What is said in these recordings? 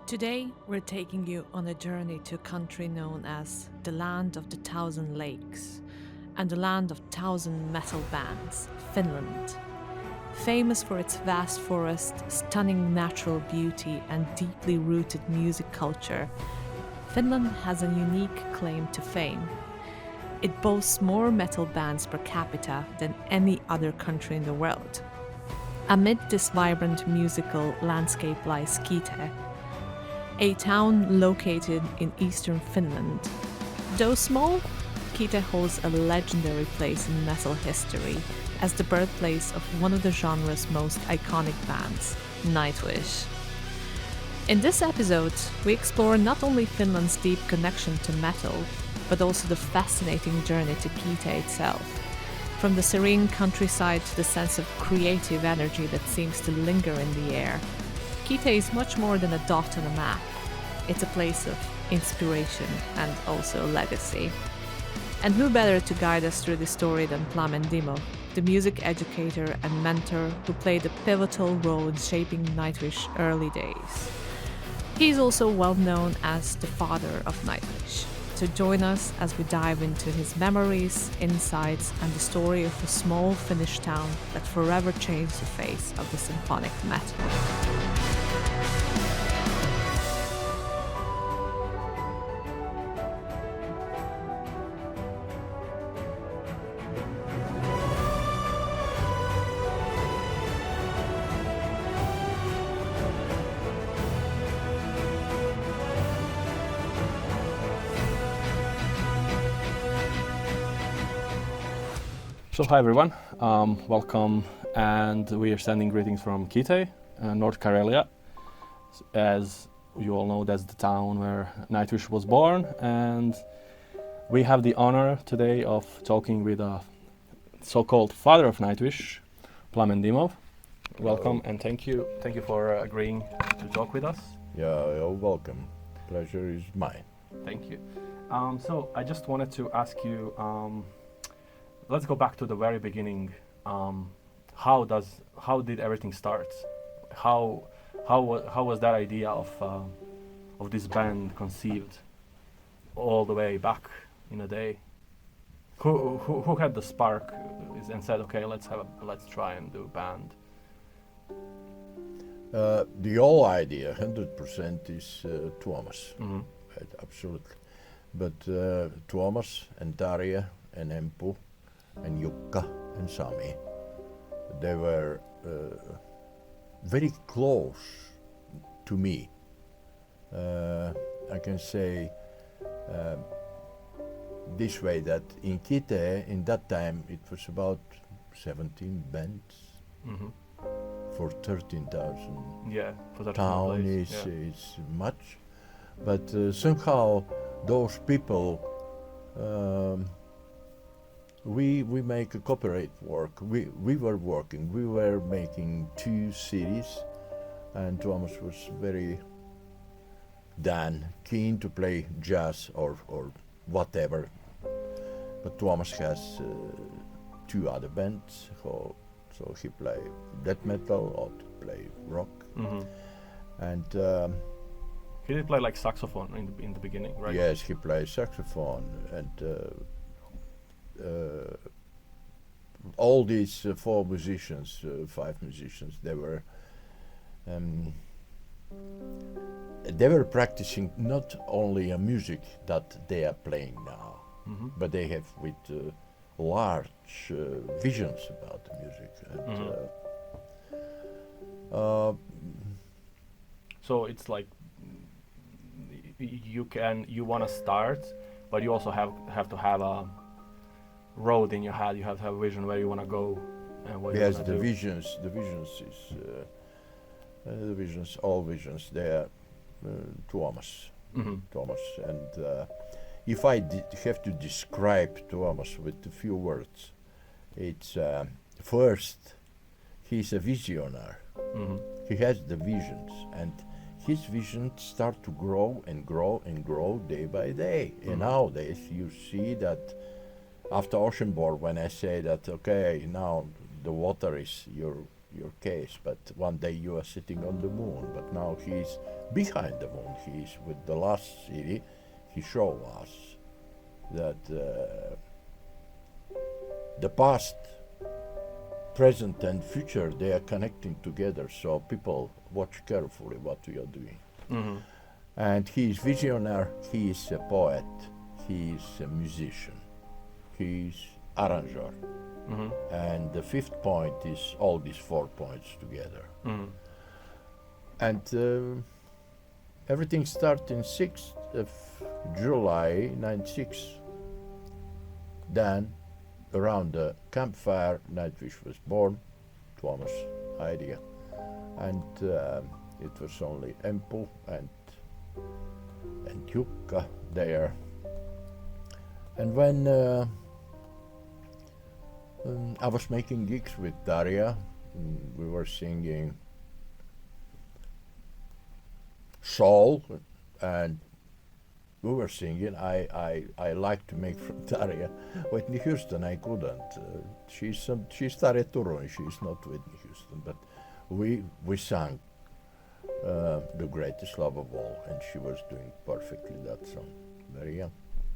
Today, we're taking you on a journey to a country known as the Land of the Thousand Lakes and the Land of Thousand Metal Bands, Finland. Famous for its vast forest, stunning natural beauty, and deeply rooted music culture, Finland has a unique claim to fame. It boasts more metal bands per capita than any other country in the world. Amid this vibrant musical landscape lies Kitee, a town located in eastern Finland. Though small, Kitee holds a legendary place in metal history as the birthplace of one of the genre's most iconic bands, Nightwish. In this episode, we explore not only Finland's deep connection to metal, but also the fascinating journey to Kitee itself. From the serene countryside to the sense of creative energy that seems to linger in the air, Kitee is much more than a dot on a map. It's a place of inspiration and also legacy. And who better to guide us through this story than Plamen Dimov, the music educator and mentor who played a pivotal role in shaping Nightwish's early days. He's also well known as the Father of Nightwish. So join us as we dive into his memories, insights, and the story of a small Finnish town that forever changed the face of the symphonic metal. So hi everyone, welcome, and we are sending greetings from Kitee, North Karelia. As you all know, that's the town where Nightwish was born, and we have the honor today of talking with a so-called Father of Nightwish, Plamen Dimov. Welcome and thank you for agreeing to talk with us. Yeah, you're welcome. Pleasure is mine. Thank you. So I just wanted to ask you. Let's go back to the very beginning. How did everything start? How was that idea of this band conceived all the way back in the day? Who had the spark and said, okay, let's try and do a band? The whole idea, 100%, is Tuomas. Mm-hmm. Right, absolutely. But Tuomas and Tarja and Empu and Jukka and Sami, they were very close to me. I can say this way, that in Kitee, in that time, it was about 17 bands. Mm-hmm. For 13,000 Yeah, for that town is much, but somehow those people, we make a cooperate work. We were working. We were making 2 cities, and Thomas was very keen to play jazz or whatever. But Thomas has 2 other bands, so he play death metal or to play rock. Mm-hmm. And he did play like saxophone in the beginning, right? yes, he plays saxophone, and all these 4 musicians, 5 musicians, they were practicing not only a music that they are playing now, mm-hmm. but they have with large visions about the music. And, mm-hmm. So it's like you want to start, but you also have to have a road in your head. You have to have a vision where you want to go and what yes, you want the to do. visions, all visions, they are Tuomas. Mm-hmm. Thomas. And if I have to describe Thomas with a few words, it's first, he's a visionary. Mm-hmm. He has the visions, and his visions start to grow and grow and grow day by day. Mm-hmm. And nowadays you see that after Oceanborn, when I say that, okay, now the water is your case, but one day you are sitting on the moon, but now he's behind the moon. He's with the last CD. He showed us that the past, present, and future, they are connecting together. So people watch carefully what we are doing. Mm-hmm. And he is visionary. He is a poet. He is a musician. He is arranger. Mm-hmm. And the fifth point is all these 4 points together. Mm-hmm. And everything started in 6th of July 96. Then, around the campfire, Nightwish was born, Tuomas idea. And it was only Empu and Jukka there. And when I was making gigs with Daria, we were singing soul, and we were singing. I like to make from Daria. Whitney Houston I couldn't. She's Tarja Turunen. She's not Whitney Houston, but we sang The Greatest Love of All, and she was doing perfectly that song, very young,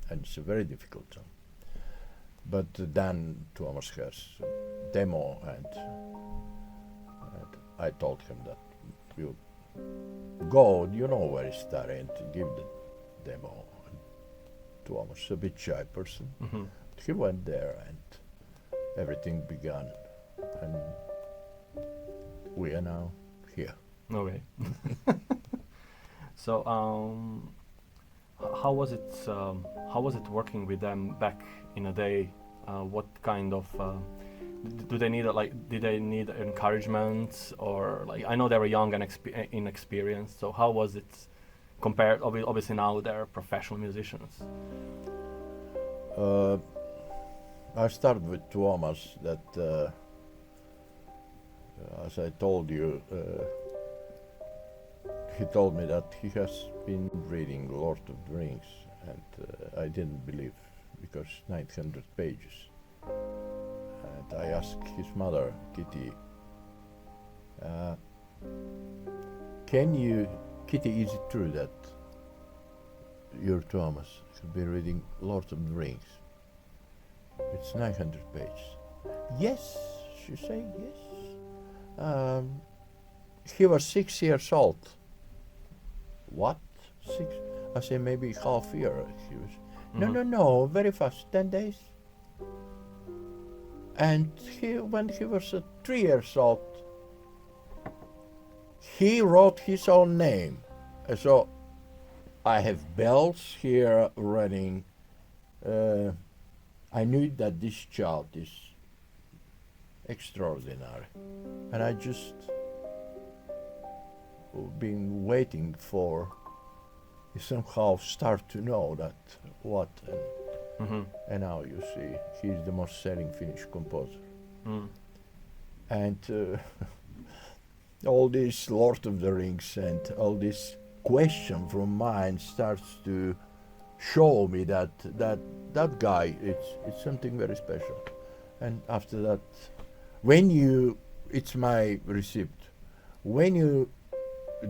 and it's a very difficult song. But then Tuomas has a demo, and I told him that you go, you know where is Tarja, and give the demo. And Tuomas, a bit shy person, Mm-hmm. he went there, and everything began, and we are now here. Okay. So, how was it working with them back in a day? What kind of did they need encouragement, or like, I know they were young and inexperienced. So how was it compared? Obviously now they're professional musicians. I started with Tuomas that, as I told you, he told me that he has been reading Lord of the Rings, and I didn't believe, because 900 pages. And I asked his mother, Kitee, Kitee, is it true that your Tuomas should be reading Lord of the Rings? It's 900 pages. Yes, she said yes. He was 6 years old. What? 6? I say maybe half year. He was. Mm-hmm. No, very fast, 10 days. And when he was 3 years old, he wrote his own name. So I have bells here running. I knew that this child is extraordinary. And I just been waiting for somehow start to know that what. Mm-hmm. And now you see, he's the most selling Finnish composer. Mm. And all this Lord of the Rings and all this question from mine starts to show me that guy, it's something very special. And after that, it's my receipt, when you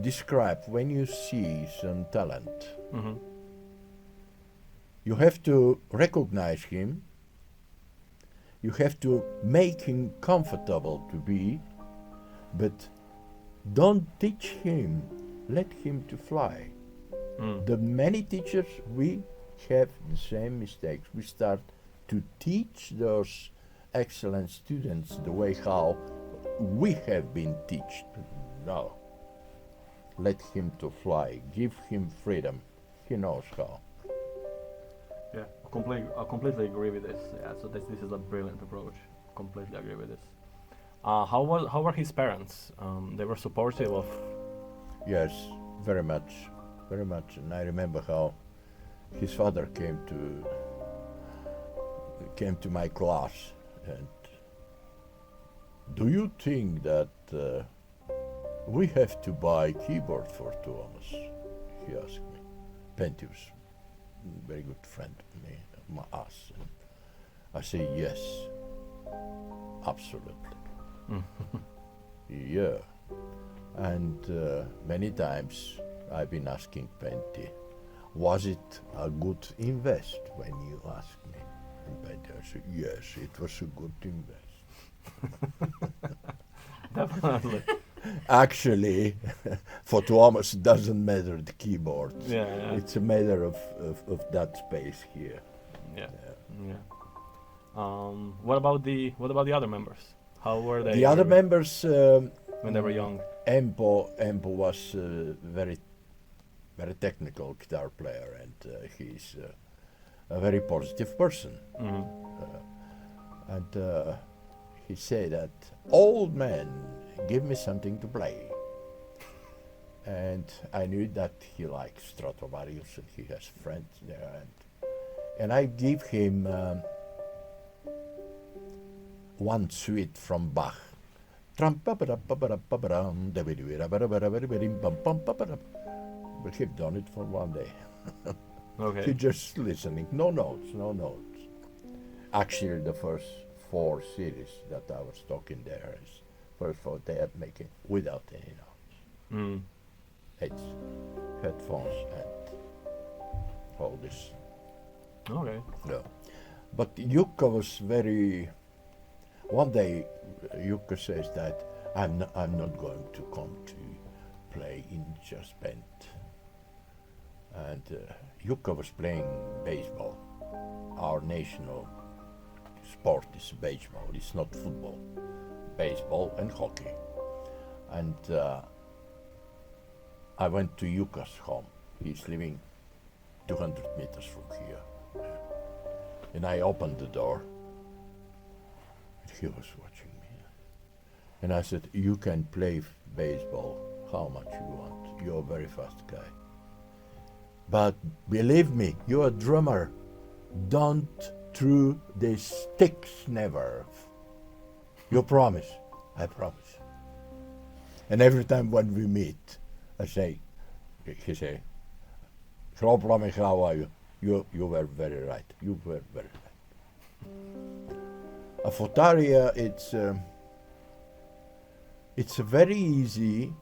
describe, when you see some talent, Mm-hmm. you have to recognize him, you have to make him comfortable to be, but don't teach him, let him to fly. Mm. The many teachers, we have the same mistakes. We start to teach those excellent students the way how we have been taught. No. Let him to fly, give him freedom. He knows how. Yeah, I completely agree with this. Yeah, so this is a brilliant approach. Completely agree with this. How were his parents? They were supportive of. Yes, very much, very much. And I remember how his father came to my class, and do you think that we have to buy keyboard for Tuomas? He asked me. Pentius, very good friend of me, us. And I say yes, absolutely. Yeah. And many times I've been asking Pentti, was it a good invest when you asked me? And Pentti said, yes, it was a good invest. Definitely. Actually, for Tuomas, it doesn't matter the keyboard. Yeah, yeah. It's a matter of that space here. Yeah. Yeah. What about the other members? How were they? The other members, when they were young. Empo was very technical guitar player, and he's a very positive person. Mhm. And he said that, old man, give me something to play. And I knew that he likes Stratovarius and he has friends there. And I give him one suite from Bach. But he've done it for one day. Okay. He just listening, no notes. Actually, the first 4 series that I was talking there is first 4 they are making without any notes. Mm. It's headphones and all this. Okay. Yeah. But Jukka was very. One day, Jukka says that I'm not going to come to play in jazz band. And Jukka was playing baseball. Our national sport is baseball. It's not football. Baseball and hockey. And I went to Jukka's home. He's living 200 meters from here. And I opened the door. He was watching me. And I said, you can play baseball how much you want. You're a very fast guy. But believe me, you're a drummer. Don't throw the sticks never. You promise? I promise. And every time when we meet, I say, he say, Plamen, how are you? You were very right. You were very right. For Tarja, it's very easy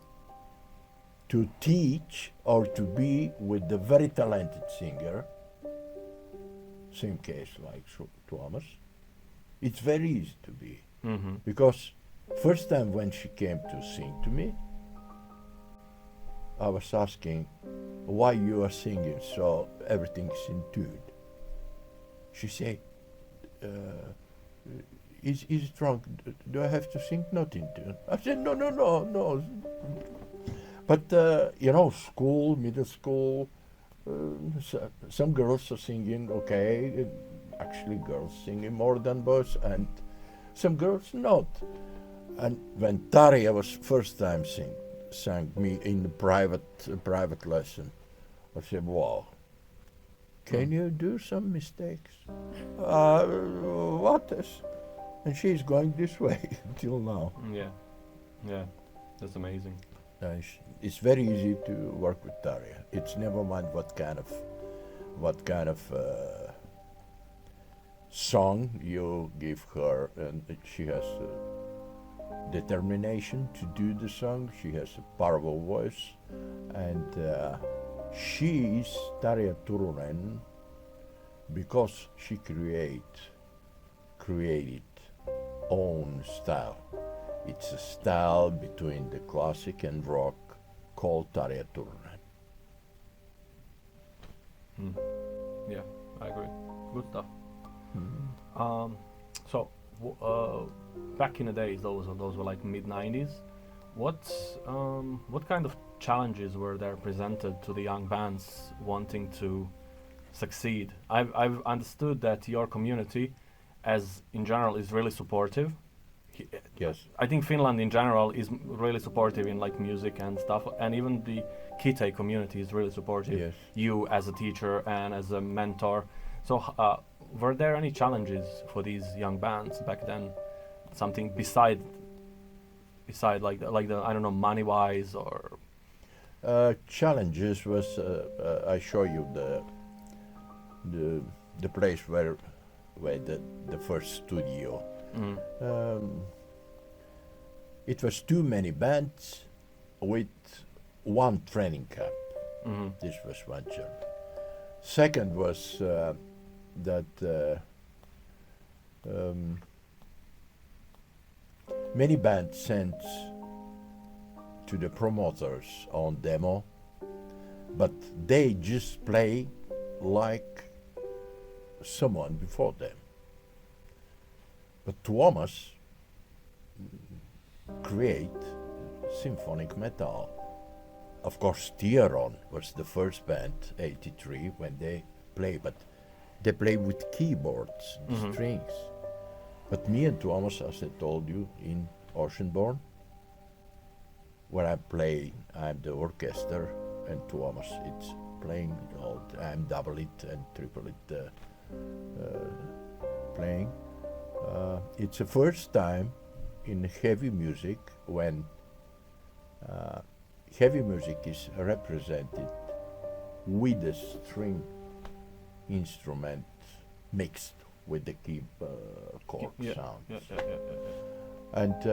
to teach or to be with the very talented singer. Same case like Tuomas. It's very easy to be. Mm-hmm. Because first time when she came to sing to me, I was asking why you are singing so everything's in tune. She said, is it wrong? Do I have to sing not in tune? I said, no. But, school, middle school, some girls are singing okay, actually girls singing more than boys, and some girls not. And when Tarja was first time sang me in the private lesson, I said, wow, can you do some mistakes? What is? And she's going this way till now. Yeah, that's amazing. It's very easy to work with Tarja. It's never mind what kind of song you give her, and she has determination to do the song. She has a powerful voice, and she is Tarja Turunen because she created own style. It's a style between the classic and rock called Tarja Turunen. Yeah, I agree. Good stuff. So, back in the days, those were like mid-90s. What kind of challenges were there presented to the young bands wanting to succeed? I've understood that your community, as in general, is really supportive. Yes. I think Finland in general is really supportive in like music and stuff, and even the Kitee community is really supportive. Yes. You as a teacher and as a mentor. So, were there any challenges for these young bands back then? Something beside like the I don't know, money wise or. Challenges was I show you the place where the first studio. it was too many bands with one training camp. Mm-hmm. This was one journey. Second was that many bands sent to the promoters on demo, but they just play like someone before them. But Tuomas create symphonic metal. Of course, Tieron was the first band, 83, when they play, but they play with keyboards, the Mhm. strings. But me and Tuomas, as I told you, in Oceanborn, where I play, I'm the orchestra, and Tuomas, it's playing, I'm double it and triple it playing. It's the first time in heavy music when heavy music is represented with a string instrument mixed with the chord Yeah, sounds. yeah. And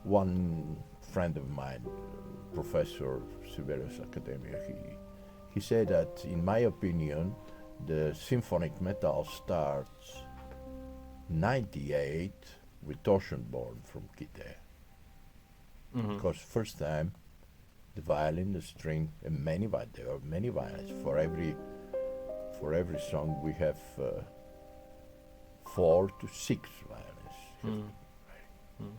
one friend of mine, Professor Sibelius Academia, he said that, in my opinion, the symphonic metal starts 98 with Oceanborn from Kitee. Mhm. Because first time the violin, the string, and there are many violins. For every song we have 4 to 6 violins. Mm. Mm.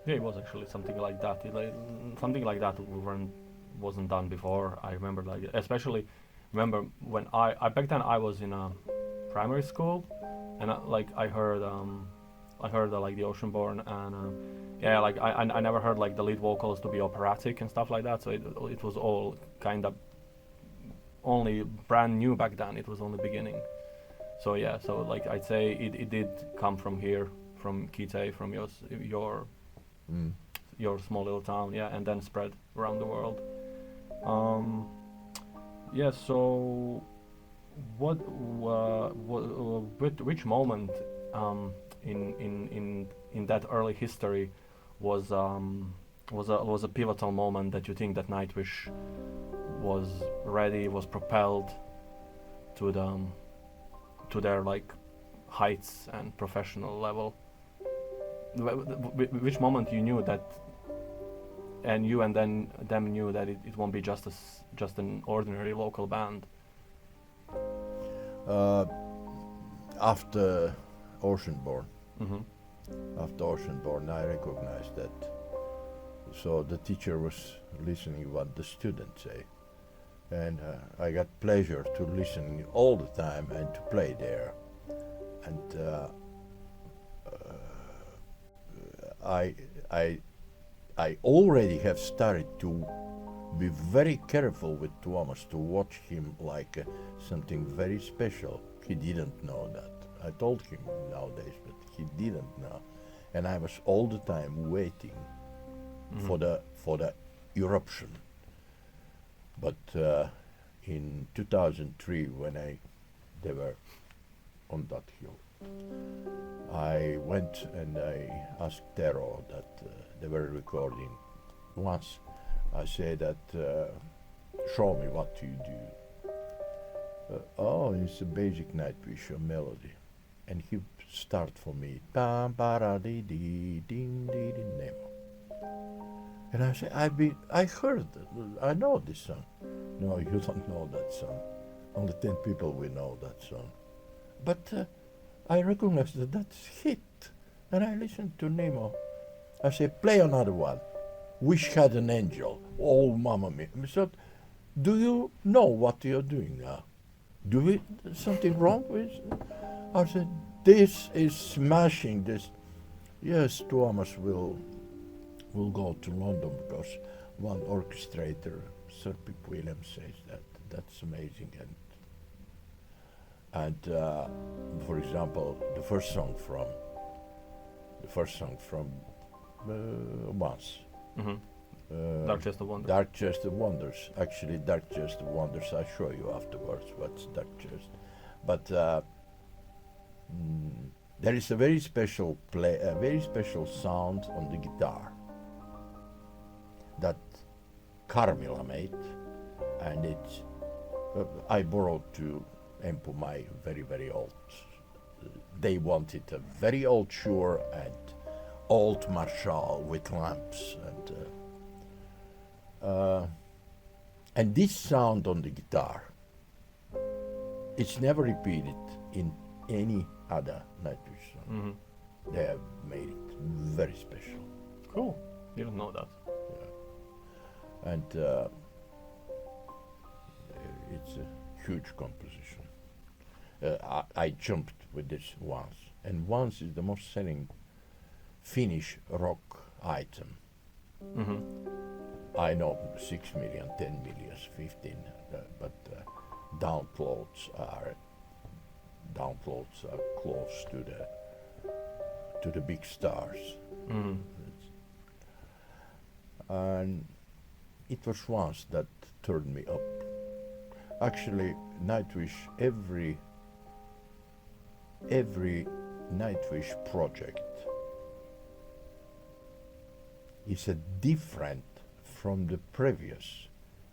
Yeah, it was actually something like that. Something like that wasn't done before. I remember, like, especially remember when I back then I was in a primary school, and I heard like the Oceanborn, and yeah, like I never heard like the lead vocals to be operatic and stuff like that. So it was all kind of only brand new back then. It was only beginning. So yeah, so like I'd say it did come from here, from Kitee, from Mm. your small little town, yeah, and then spread around the world. Yeah. So, which moment in that early history was a pivotal moment that you think that Nightwish was ready, was propelled to their like heights and professional level? Which moment you knew that, and you and then them knew that it won't be just an ordinary local band? After Oceanborn, Mm-hmm. I recognized that. So the teacher was listening what the students say, and I got pleasure to listen all the time and to play there. And I already have started to be very careful with Tuomas, to watch him like something very special. He didn't know that. I told him nowadays, but he didn't know. And I was all the time waiting for the eruption. But in 2003, when they were on that hill, I went and I asked Tero that they were recording once. I said that, show me what you do. It's a basic Nightwish, a melody. And he start for me, pam para di di ding di di nemo. And I said, I heard it, I know this song. No, you don't know that song. Only 10 people will know that song. But I recognized that that's hit. And I listened to Nemo. I said, play another one. Wish Had an Angel. Oh, mamma mia. I said, do you know what you're doing now? Do it something wrong with? I said, this is smashing this. Yes, Tuomas will go to London because one orchestrator, Sir Pip Williams, says that that's amazing. And for example, the first song from Once. Mm-hmm. Dark Chest of Wonders. Dark Chest of Wonders. Actually, Dark Chest of Wonders, I'll show you afterwards what's Dark Chest. But there is a very special a very special sound on the guitar that Carmilla made, and it's I borrowed to Empu my very old. They wanted a very old Shure and old Marshall with lamps, and this sound on the guitar, it's never repeated in any other Nightwish song. Mm-hmm. They have made it very special. Cool. Didn't know that. Yeah. And it's a huge composition. I jumped with this once, and once is the most selling Finnish rock item. Mm-hmm. I know 6 million, 10 million, 15, but downloads are close to the big stars. Mm-hmm. And it was once that turned me up. Actually, Nightwish, every Nightwish project is a different from the previous.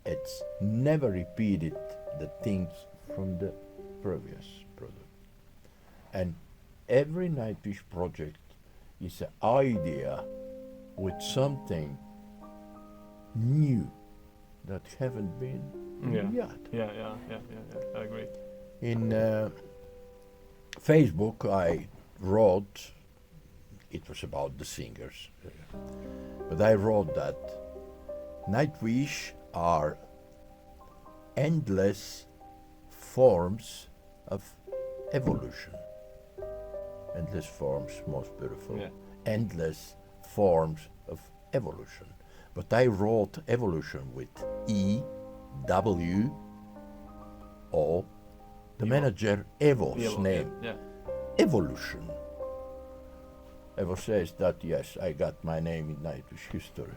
It's never repeated the things from the previous product. And every Nightwish project is an idea with something new that haven't been yet. Yeah. I agree. In Facebook, I wrote, it was about the singers, but I wrote that Nightwish are endless forms of evolution. Endless forms, most beautiful. Yeah. Endless forms of evolution. But I wrote evolution with E-W-O, the manager Evo's Evo, name. Yeah. Evolution. Evo says that, yes, I got my name in Nightwish history.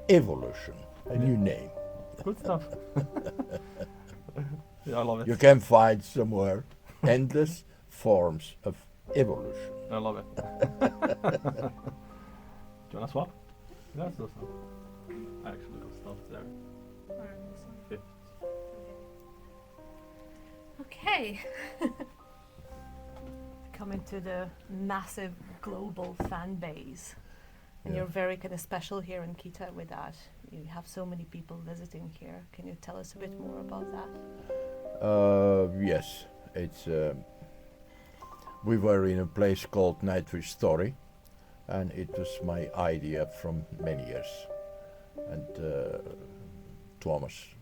Evolution, a new name. Good stuff. Yeah, I love it. You can find somewhere endless forms of evolution. I love it. Do you wanna swap? That's awesome. I actually got stuff there. Fifth. Okay. Coming to the massive global fan base. And Yeah. you're very kind of special here in Kitee with that. You have so many people visiting here. Can you tell us a bit more about that? Yes, it's. We were in a place called Nightwish Story, and it was my idea from many years. And Tuomas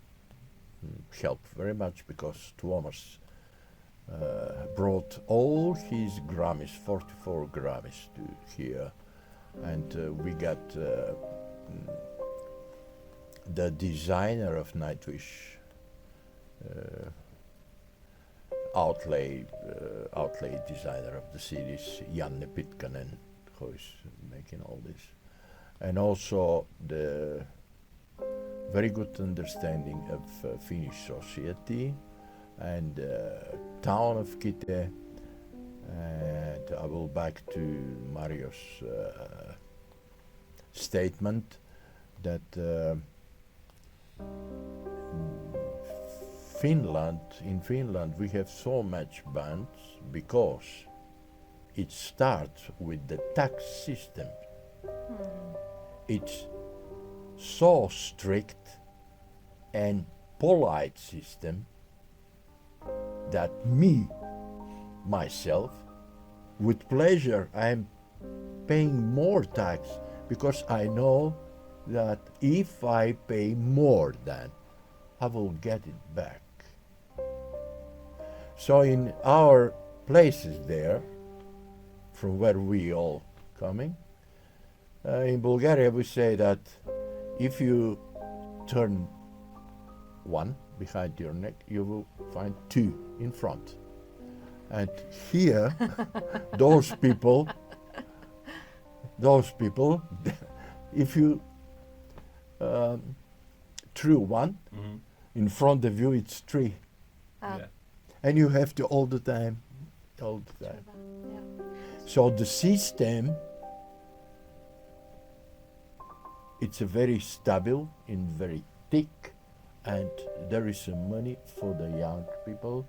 helped very much because Tuomas brought all his Grammys, 44 Grammys, to here, and we got the designer of Nightwish. Outlay designer of the series, Janne Pitkänen, who is making all this, and also the very good understanding of Finnish society and town of Kitee. And I will back to Mario's statement that in Finland we have so much bands because it starts with the tax system. It's so strict and polite system that myself, with pleasure, I am paying more tax because I know that if I pay more than, I will get it back. So in our places there, from where we all coming, in Bulgaria we say that if you turn one behind your neck, you will find two in front. And here, those people, if you threw one, in front of you it's three. Yeah. And you have to all the time all the time. Yeah. So the system, it's a very stable and very thick, and there is some money for the young people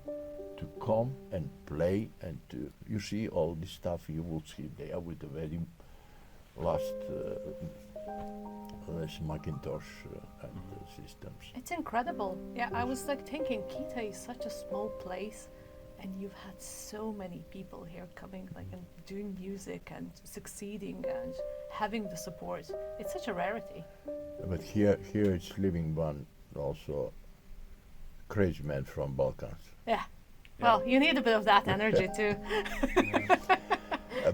to come and play and to, you see all this stuff you will see there with the very last Macintosh and systems. It's incredible. Yeah, I was like thinking, Kitee is such a small place, and you've had so many people here coming, like, and doing music and succeeding and having the support. It's such a rarity. But here it's living one also crazy man from Balkans. Yeah. Well, you need a bit of that energy too.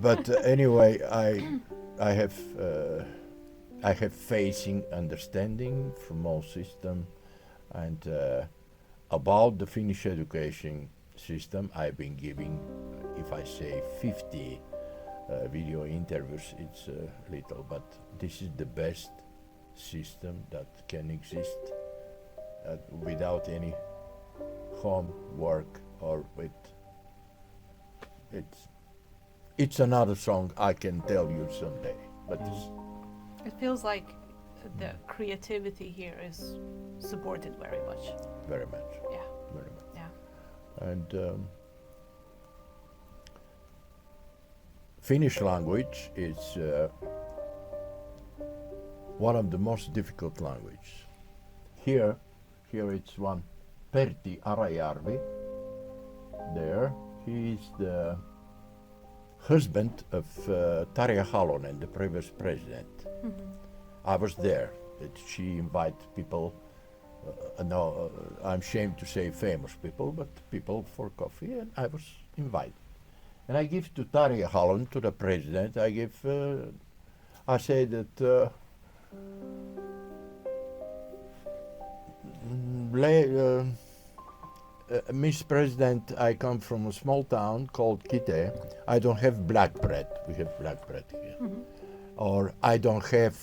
But anyway, I have facing understanding from all system, and about the Finnish education system, I've been giving, if I say 50 video interviews, it's little, but this is the best system that can exist without any homework or with. It's another song I can tell you someday, but It feels like the creativity here is supported very much. very much, Yeah. very much. Yeah. And Finnish language is one of the most difficult languages. Here it's one Pertti Arajärvi. There, he is the husband of Tarja Halonen, the previous president. I was there. She invited people, I'm ashamed to say famous people, but people for coffee, and I was invited. And I give to Tarja Halonen, to the president, I say that Miss President, I come from a small town called Kitee. I don't have black bread. We have black bread here. Or I don't have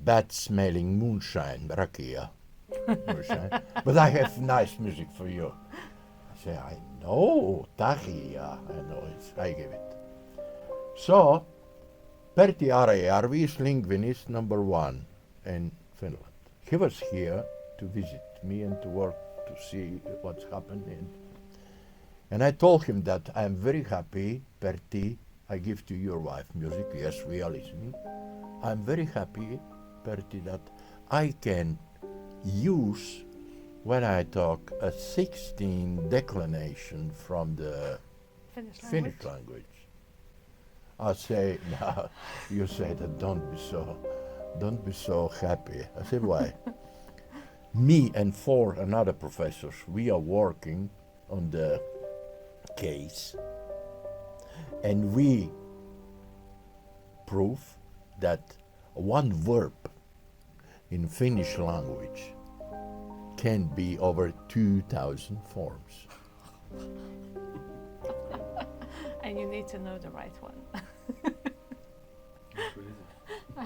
bad-smelling moonshine, rakia. Moonshine. But I have nice music for you. I say, I know, Tarja. I know it. I give it. So, Pertti Arajärvi is linguist #1 in Finland. He was here to visit me and to work to see what's happening. And I told him that I'm very happy, Pertti, I give to your wife music. Yes, we are listening. I'm very happy, Pertti, that I can use, when I talk, a 16 declination from the Finnish language. I say, no, you say that don't be so happy. I said, why? Me and 4 another professors, we are working on the case, and we prove that one verb in Finnish language can be over 2,000 forms. And you need to know the right one.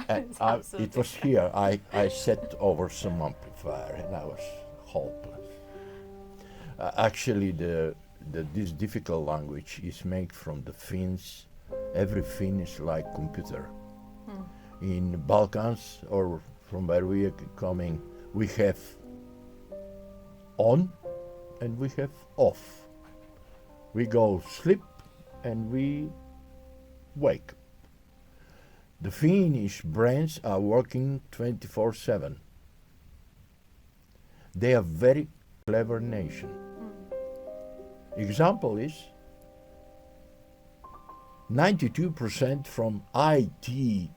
It was here, I set over some amplifier and I was hopeless. Actually, this difficult language is made from the Finns. Every Finn is like computer. In Balkans, or from where we are coming, we have on and we have off. We go sleep and we wake. The Finnish brains are working 24/7. They are very clever nation. Example is 92% from IT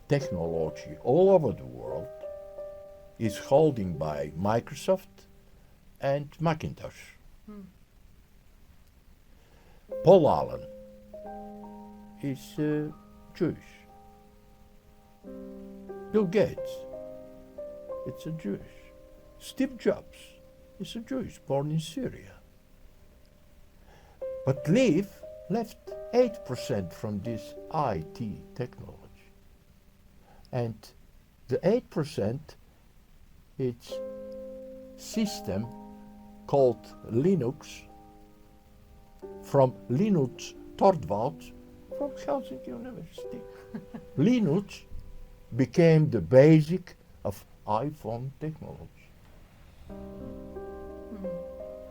technology all over the world is holding by Microsoft and Macintosh. Paul Allen is Jewish. Bill Gates, it's a Jewish. Steve Jobs is a Jewish, born in Syria. But left 8% from this IT technology. And the 8%, it's system called Linux, from Linus Torvald from Helsinki University. Linux became the basic of iPhone technology.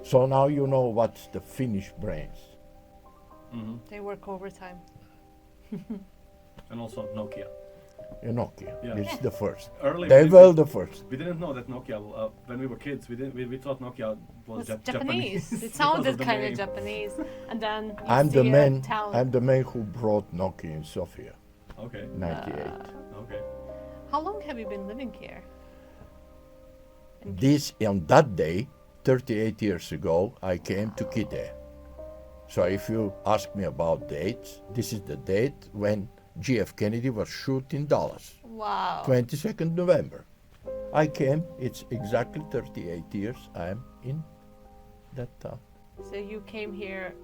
So now you know what's the Finnish brains. They work overtime. And also Nokia. Nokia. Yeah. It's the first. Early They were the first. We didn't know that Nokia. When we were kids, we thought Nokia was Japanese. Japanese. It because sounded of the kind of name. Japanese, and then you I'm see the a man. town. I'm the man who brought Nokia in Sofia, Okay. '98. Okay. How long have you been living here? This on that day, 38 years ago, I came to Kitee. So if you ask me about dates, this is the date when G.F. Kennedy was shot in Dallas, Wow. 22nd November. I came, it's exactly 38 years I'm in that town. So you came here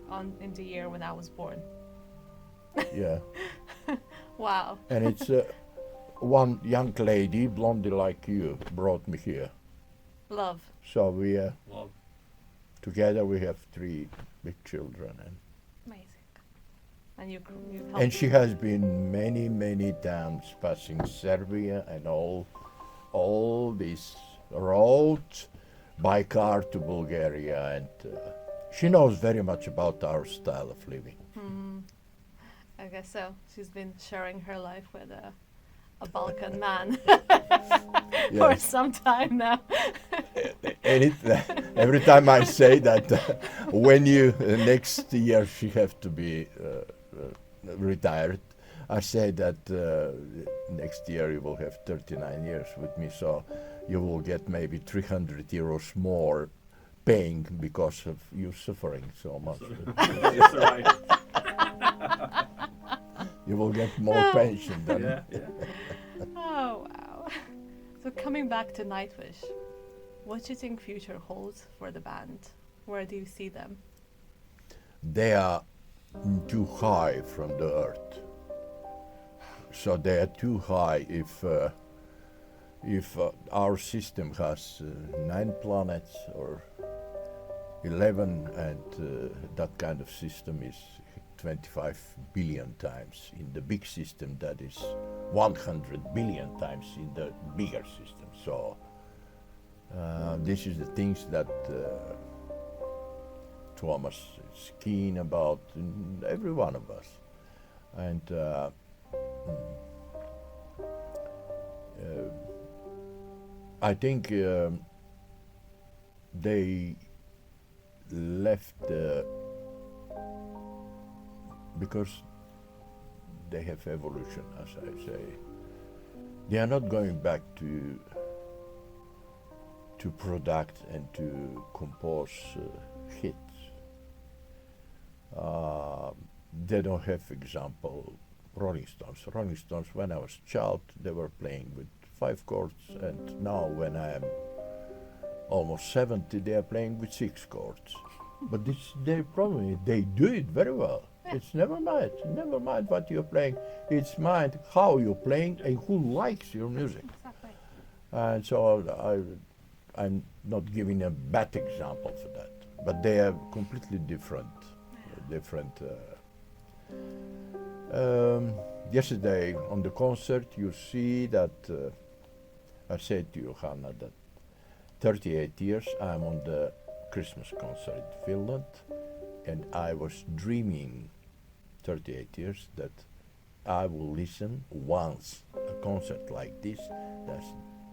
in the year when I was born. Yeah. Wow. And it's one young lady, blondie like you, brought me here. Love. So we, Well, together we have 3 big children. Amazing. And you helped. And she has been many times passing Serbia and all these roads by car to Bulgaria, and she knows very much about our style of living. I guess so. She's been sharing her life with a Balkan man for Yes. some time now. And every time I say that, when you next year she have to be retired, I say that next year you will have 39 years with me, so you will get maybe 300 euros more paying because of you suffering so much. that's right. You will get more pension than Yeah. Oh, wow. So coming back to Nightwish, what do you think future holds for the band? Where do you see them? they are too high from the earth. So they are too high if our system has 9 planets or 11, and that kind of system is 25 billion times. In the big system, that is 100 billion times in the bigger system. So this is the things that Thomas is keen about, every one of us. And I think they left because they have evolution, as I say. They are not going back to product and to compose hits. They don't have example Rolling Stones. Rolling Stones, when I was a child, they were playing with 5 chords, and now when I am almost 70, they are playing with 6 chords. But this their problem. They do it very well. It's never mind what you're playing. It's mind how you're playing and who likes your music. Exactly. And so I'm not giving a bad example for that, but they are completely different. Yesterday on the concert, you see that I said to you, Hanna, that 38 years I'm on the Christmas concert in Finland, and I was dreaming 38 years that I will listen once a concert like this.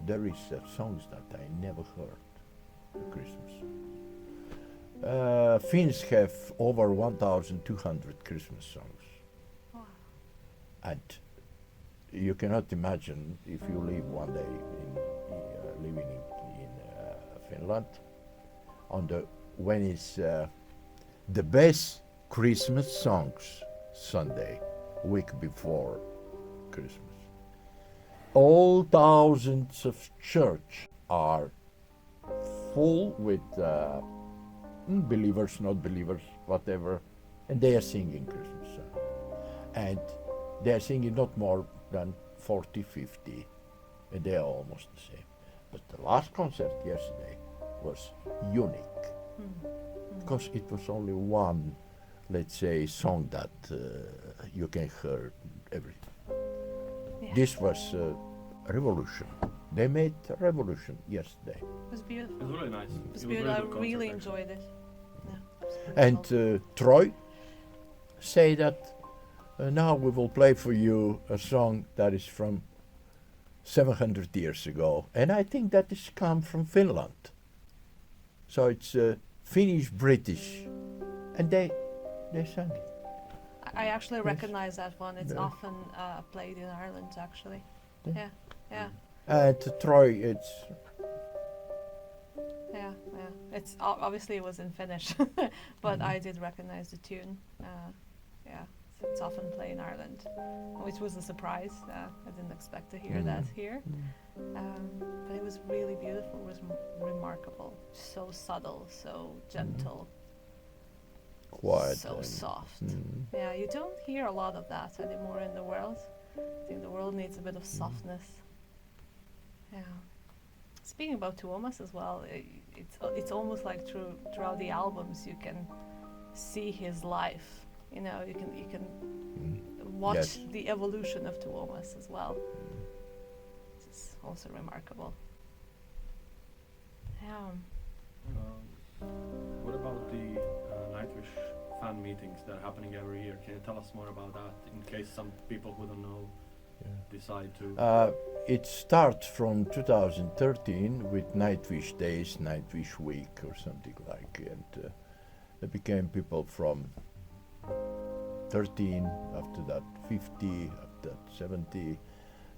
There is songs that I never heard at Christmas. Finns have over 1,200 Christmas songs. Wow. And you cannot imagine if you live one day living in Finland, when it's the best Christmas songs Sunday, week before Christmas. All thousands of church are full with believers, not believers, whatever, and they are singing Christmas songs. And they are singing not more than 40, 50, and they are almost the same. But the last concert yesterday was unique, because it was only one let's say, song that you can hear every. Yeah. This was a revolution. They made a revolution yesterday. It was beautiful. It was really nice. It was It beautiful. I good concert, really actually. enjoyed it. Yeah. And Troy say that now we will play for you a song that is from 700 years ago. And I think that is come from Finland. So it's Finnish, British. And they sang it. I actually Yes. recognize that one. It's Yeah. often played in Ireland, actually. Yeah. Yeah, yeah, And Troy, it's yeah, yeah. It's obviously it was in Finnish, but I did recognize the tune. Yeah, so it's often played in Ireland, which was a surprise. I didn't expect to hear that here. But it was really beautiful. It was remarkable. So subtle, so gentle, quiet. so and- soft. Mm. Yeah, you don't hear a lot of that anymore in the world. I think the world needs a bit of softness. Yeah. Speaking about Tuomas as well, it's almost like throughout the albums you can see his life. You know, you can watch Yes. the evolution of Tuomas as well. It's also remarkable. Yeah. What about the Nightwish fan meetings that are happening every year? Can you tell us more about that in case some people who don't know decide to? It starts from 2013 with Nightwish Days, Nightwish Week or something like, and there became people from 13, after that 50, after that 70,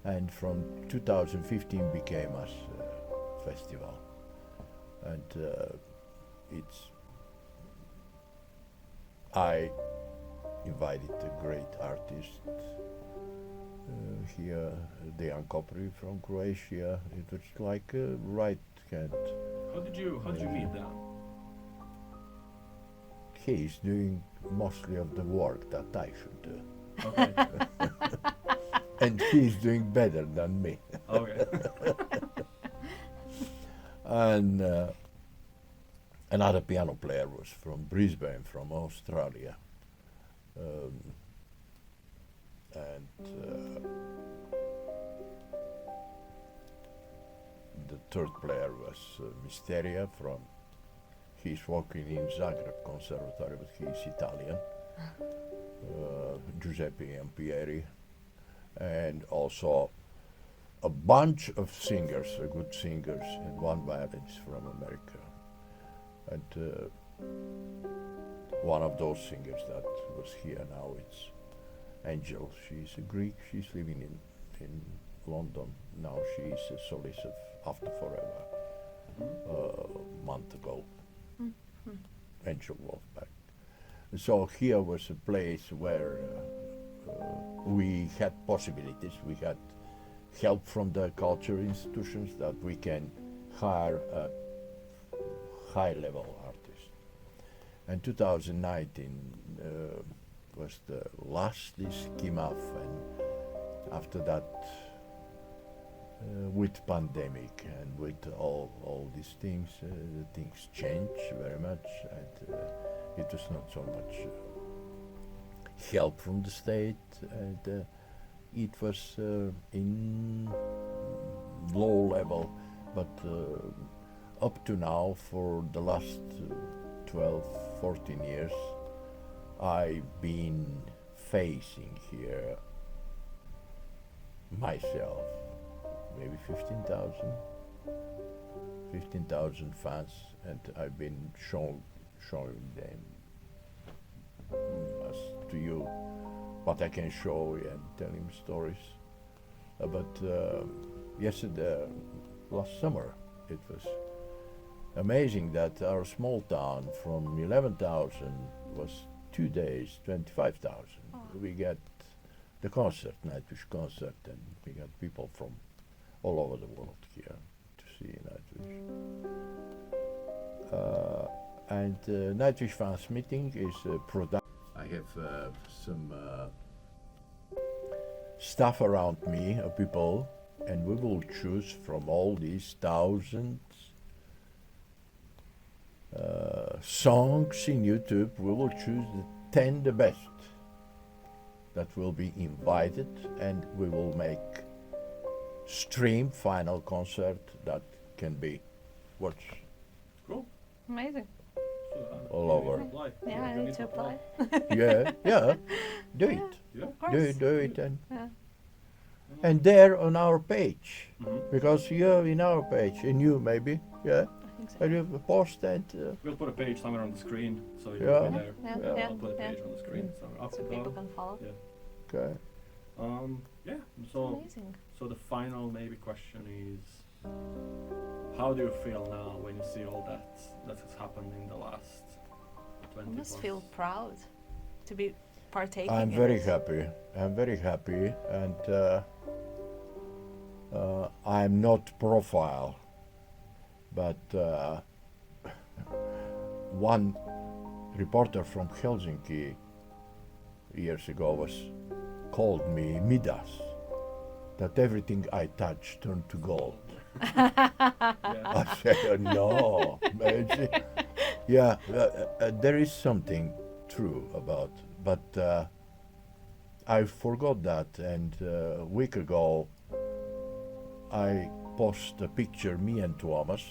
and from 2015 became us festival, and I invited a great artist here, Dejan Kopri from Croatia. It was like a right hand. How did you meet them? He's doing mostly of the work that I should do, Okay. and he's doing better than me. Okay. And another piano player was from Brisbane, from Australia. And the third player was Mysteria from, he's working in Zagreb Conservatory, but he's Italian. Giuseppe Ampieri. And also a bunch of singers, good singers, and one violinist from America. And one of those singers that was here now, it's Angel. She's a Greek. She's living in London now. She is a solist of After Forever. A month ago, Angel Wolfpack. So here was a place where we had possibilities. We had help from the culture institutions that we can hire a high-level artist. And 2019 was the last this came off, and after that, with pandemic and with all these things, things changed very much, and it was not so much help from the state, and it was in low level, but up to now, for the last 12, 14 years, I've been facing here myself maybe 15,000 fans, and I've been showing them as to you what I can show and tell him stories. But yesterday, last summer, it was amazing that our small town from 11,000 was 2 days 25,000. We got the concert, Nightwish concert, and we got people from all over the world here to see Nightwish. And Nightwish fans meeting is a production. I have some staff around me, people, and we will choose from all these thousands songs in YouTube. We will choose the 10 the best that will be invited, and we will make stream final concert that can be watched Cool. Amazing. all over. Apply. Yeah, I You need to apply. Yeah, do it. Yeah. Of course. Do it, Yeah. and there on our page, Mhm. because you're in our page, and you maybe, yeah, I think so. and you have a post and We'll put a page somewhere on the screen, so it Yeah. will be there. Yeah. I'll put a Yeah. page on the screen, so up So and people down. can follow. Yeah. okay. Yeah. So Amazing. so the final maybe question is, how do you feel now when you see all that has happened in the last 20 I must plus? feel proud to be partaking. I'm in very it. happy. I'm very happy, and I'm not profile, but one reporter from Helsinki years ago called me Midas, that everything I touch turned to gold. Yeah. I said, no, maybe. Yeah, there is something true about, but I forgot that, and a week ago I posted a picture, me and Tuomas,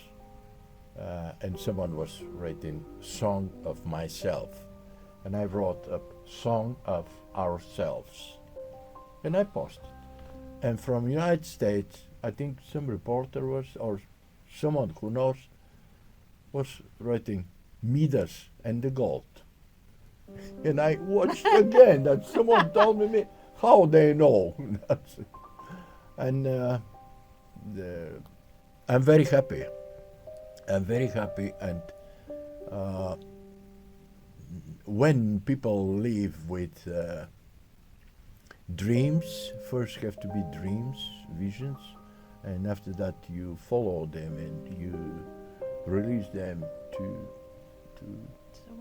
and someone was writing song of myself, and I wrote a song of ourselves, and I posted. And from United States, I think some reporter was, or someone who knows, was writing Midas and the gold. And I watched again that someone told me how they know. And I'm very happy. I'm very happy, and when people live with dreams, first have to be dreams, visions, and after that you follow them and you release them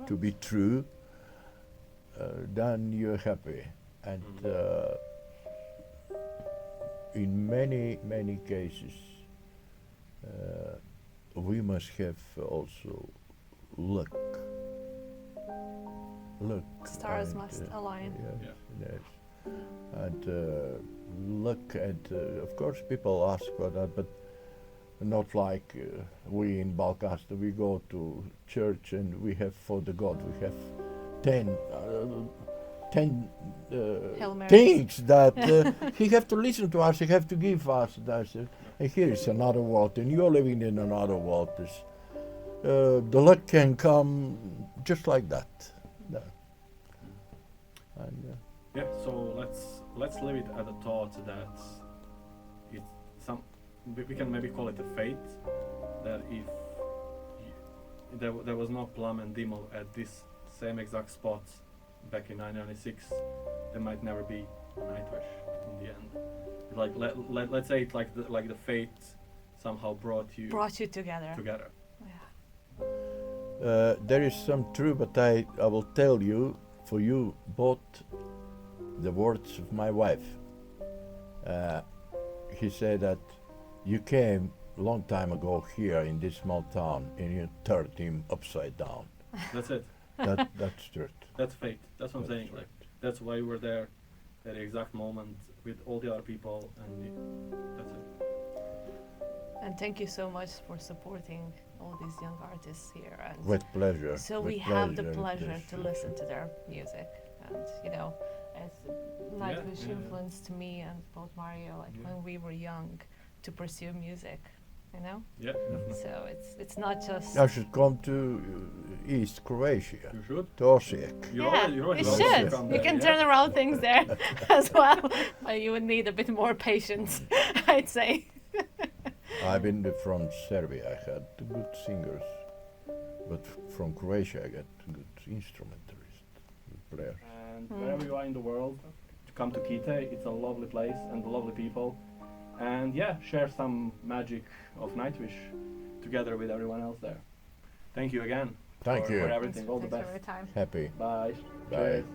to be true, then you're happy. And in many cases we must have also luck. Stars and, must align. Yes, yes. And luck, and of course people ask for that, but not like we in Balkasta. We go to church and we have for the God, we have 10 Hail Marys. things that he have to listen to us, he have to give us that. And here is another world, and you're living in another world. The luck can come just like that. No. And, Yeah, so let's leave it at the thought that it's we can maybe call it a fate, that if there was no Plamen Dimov at this same exact spot back in 1996, there might never be a Nightwish in the end. Like let's say it like the fate somehow brought you together. Yeah. there is some true, but I will tell you, for you both, the words of my wife. He said that you came a long time ago here in this small town and you turned him upside down. That's it. That's truth. That's fate. That's what I'm saying. That's Like that's why you were there at the exact moment with all the other people, and that's it. And thank you so much for supporting all these young artists here. And With pleasure. so with we have the pleasure. pleasure to listen to their music, and as Nightwish yeah. influenced me and both Mario, like Yeah. when we were young, to pursue music, Yeah, definitely. So it's not just. I should come to East Croatia, You should. to Osijek. You're Yeah, already you welcome should. to come You there, can yeah. turn around things there as well, but you would need a bit more patience, I'd say. I've been from Serbia, I had good singers, but from Croatia I got good instrumentalists, good players. And wherever you are in the world, come to Kitee. It's a lovely place and lovely people. And yeah, share some magic of Nightwish together with everyone else there. Thank you again. Thank for you. everything. All the Thanks best. for your time. Happy. Bye. Bye. Cheers.